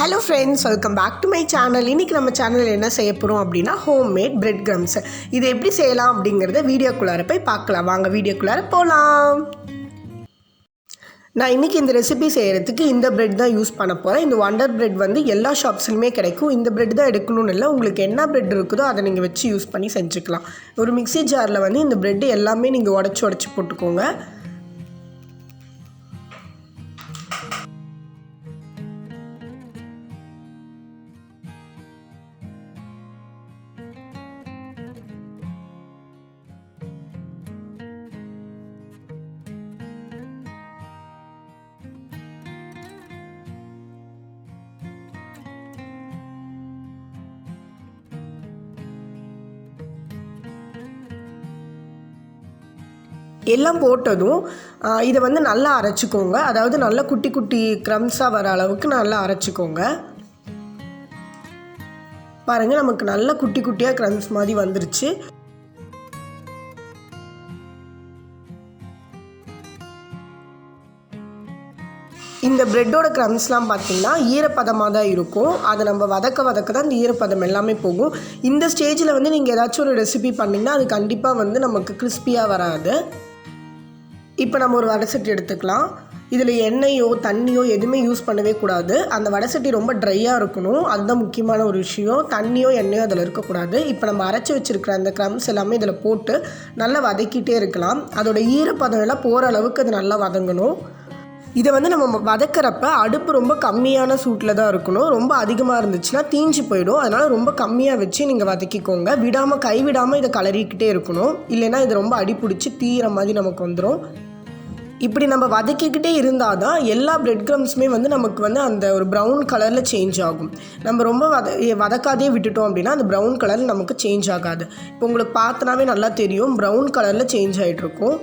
Hello friends, welcome back to my channel. இன்னைக்கு நம்ம சேனல்ல என்ன செய்ய போறோம் அப்படினா homemade bread crumbs. இது எப்படி செய்யலாம் அப்படிங்கறத வீடியோக்குள்ளார போய் பார்க்கலாம். வாங்க வீடியோக்குள்ளார போலாம். நான் இன்னைக்கு இந்த ரெசிபி செய்யறதுக்கு இந்த bread தான் யூஸ் பண்ண போறேன். இந்த wonder bread வந்து எல்லா ஷாப்ஸ்லயுமே கிடைக்கும். இந்த bread தான் எடுக்கணும்னு இல்ல. உங்களுக்கு என்ன bread இருக்குதோ அதை நீங்க வெச்சு யூஸ் பண்ணி செஞ்சுக்கலாம். ஒரு மிக்ஸி ஜார்ல வந்து இந்த bread எல்லாமே நீங்க உடைச்சு போட்டுக்கோங்க. எல்லாம் போட்டதும் இத வந்து நல்லா அரைச்சுக்கோங்க. அதாவது நல்ல குட்டி குட்டி கிரம்ஸா வர அளவுக்கு நல்லா அரைச்சுக்கோங்க. பாருங்க நமக்கு நல்ல குட்டி குட்டியா கிரம்ஸ் மாதிரி வந்துருச்சு. இந்த பிரெட்டோட கிரம்ஸ்லாம் பார்த்தீங்கன்னா ஈரப்பதமாக தான் இருக்கும். அதை நம்ம வதக்க தான் இந்த ஈரப்பதம் எல்லாமே போகும். இந்த ஸ்டேஜில் வந்து நீங்கள் ஏதாச்சும் ஒரு ரெசிபி பண்ணிங்கன்னா அது கண்டிப்பாக வந்து நமக்கு கிறிஸ்பியாக வராது. இப்போ நம்ம ஒரு வடைசட்டி எடுத்துக்கலாம். இதில் எண்ணெயோ தண்ணியோ எதுவுமே யூஸ் பண்ணவே கூடாது. அந்த வடைசட்டி ரொம்ப ட்ரையாக இருக்கணும். அதுதான் முக்கியமான ஒரு விஷயம். தண்ணியோ எண்ணெயோ அதில் இருக்கக்கூடாது. இப்போ நம்ம அரைச்சி வச்சுருக்கிற அந்த கிரம்ஸ் எல்லாமே இதில் போட்டு நல்லா வதக்கிட்டே இருக்கலாம். அதோட ஈரப்பதம் எல்லாம் போகிற அளவுக்கு அது நல்லா வதங்கணும். இதை வந்து நம்ம வதக்கிறப்ப அடுப்பு ரொம்ப கம்மியான சூட்டில் தான் இருக்கணும். ரொம்ப அதிகமாக இருந்துச்சுன்னா தீஞ்சு போயிடும். அதனால் ரொம்ப கம்மியாக வச்சு நீங்கள் வதக்கிக்கோங்க. கைவிடாமல் இதை கலரிக்கிட்டே இருக்கணும். இல்லைன்னா இது ரொம்ப அடிப்பிடிச்சி தீர மாதிரி நமக்கு வந்துடும். இப்படி நம்ம வதக்கிக்கிட்டே இருந்தால் தான் எல்லா பிரெட் க்ரம்ஸுமே வந்து நமக்கு வந்து அந்த ஒரு ப்ரௌன் கலரில் சேஞ்ச் ஆகும். நம்ம ரொம்ப வதக்காதே விட்டுட்டோம் அப்படின்னா அந்த ப்ரௌன் கலரில் நமக்கு சேஞ்ச் ஆகாது. இப்போ உங்களுக்கு பார்த்தனாவே நல்லா தெரியும், ப்ரௌன் கலரில் சேஞ்ச் ஆகிட்ருக்கும்.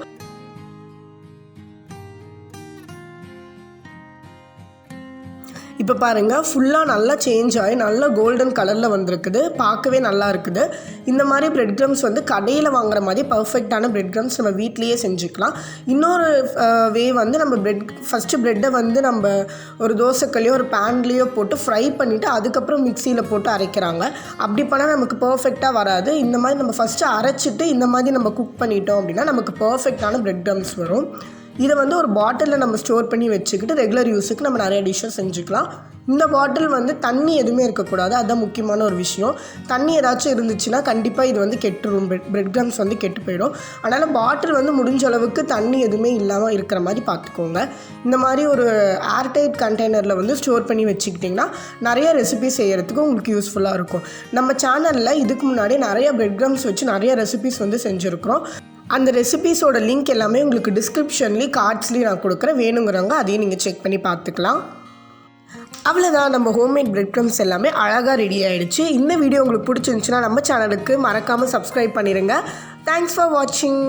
இப்போ பாருங்கள் ஃபுல்லாக நல்லா சேஞ்ச் ஆகி நல்லா கோல்டன் கலரில் வந்திருக்குது. பார்க்கவே நல்லா இருக்குது. இந்த மாதிரி பிரெட் க்ரம்ஸ் வந்து கடையில் வாங்குற மாதிரி பர்ஃபெக்டான பிரெட் க்ரம்ஸ் நம்ம வீட்லேயே செஞ்சுக்கலாம். இன்னொரு வே வந்து நம்ம ஃபஸ்ட்டு ப்ரெட்டை வந்து நம்ம ஒரு தோசைக்கல்லையோ ஒரு பேன்லேயோ போட்டு ஃப்ரை பண்ணிவிட்டு அதுக்கப்புறம் மிக்சியில் போட்டு அரைக்கிறாங்க. அப்படி பண்ணால் நமக்கு பர்ஃபெக்டாக வராது. இந்த மாதிரி நம்ம ஃபஸ்ட்டு அரைச்சிட்டு இந்த மாதிரி நம்ம குக் பண்ணிட்டோம் அப்படின்னா நமக்கு பர்ஃபெக்டான பிரெட் க்ரம்ஸ் வரும். இதை வந்து ஒரு பாட்டிலில் நம்ம ஸ்டோர் பண்ணி வச்சுக்கிட்டு ரெகுலர் யூஸுக்கு நம்ம நிறைய டிஷ்ஷஸ் செஞ்சுக்கலாம். இந்த பாட்டில் வந்து தண்ணி எதுவுமே இருக்கக்கூடாது. அதுதான் முக்கியமான ஒரு விஷயம். தண்ணி ஏதாச்சும் இருந்துச்சுன்னா கண்டிப்பாக இது வந்து கெட்டுரும். பிரெட் க்ரம்ஸ் வந்து கெட்டு போயிடும். அதனால் பாட்டில் வந்து முடிஞ்ச அளவுக்கு தண்ணி எதுவுமே இல்லாமல் இருக்கிற மாதிரி பார்த்துக்கோங்க. இந்த மாதிரி ஒரு ஏர்டைட் கண்டெய்னரில் வந்து ஸ்டோர் பண்ணி வச்சுக்கிட்டிங்கன்னா நிறைய ரெசிபி செய்கிறதுக்கு உங்களுக்கு யூஸ்ஃபுல்லாக இருக்கும். நம்ம சேனலில் இதுக்கு முன்னாடி நிறைய பிரெட் க்ரம்ஸ் வச்சு நிறைய ரெசிபிஸ் வந்து செஞ்சுருக்கிறோம். அந்த ரெசிபீஸோட லிங்க் எல்லாமே உங்களுக்கு டிஸ்கிரிப்ஷன்லேயும் கார்ட்ஸ்லேயும் நான் கொடுக்குறேன். வேணுங்கிறவங்க அதையும் நீங்கள் செக் பண்ணி பார்த்துக்கலாம். அவ்வளோதான், நம்ம ஹோம்மேட் பிரெட் க்ரம்ஸ் எல்லாமே அழகாக ரெடி ஆகிடுச்சு. இந்த வீடியோ உங்களுக்கு பிடிச்சிருந்துச்சுன்னா நம்ம சேனலுக்கு மறக்காமல் சப்ஸ்கிரைப் பண்ணிடுங்க. தேங்க்ஸ் ஃபார் வாட்சிங்.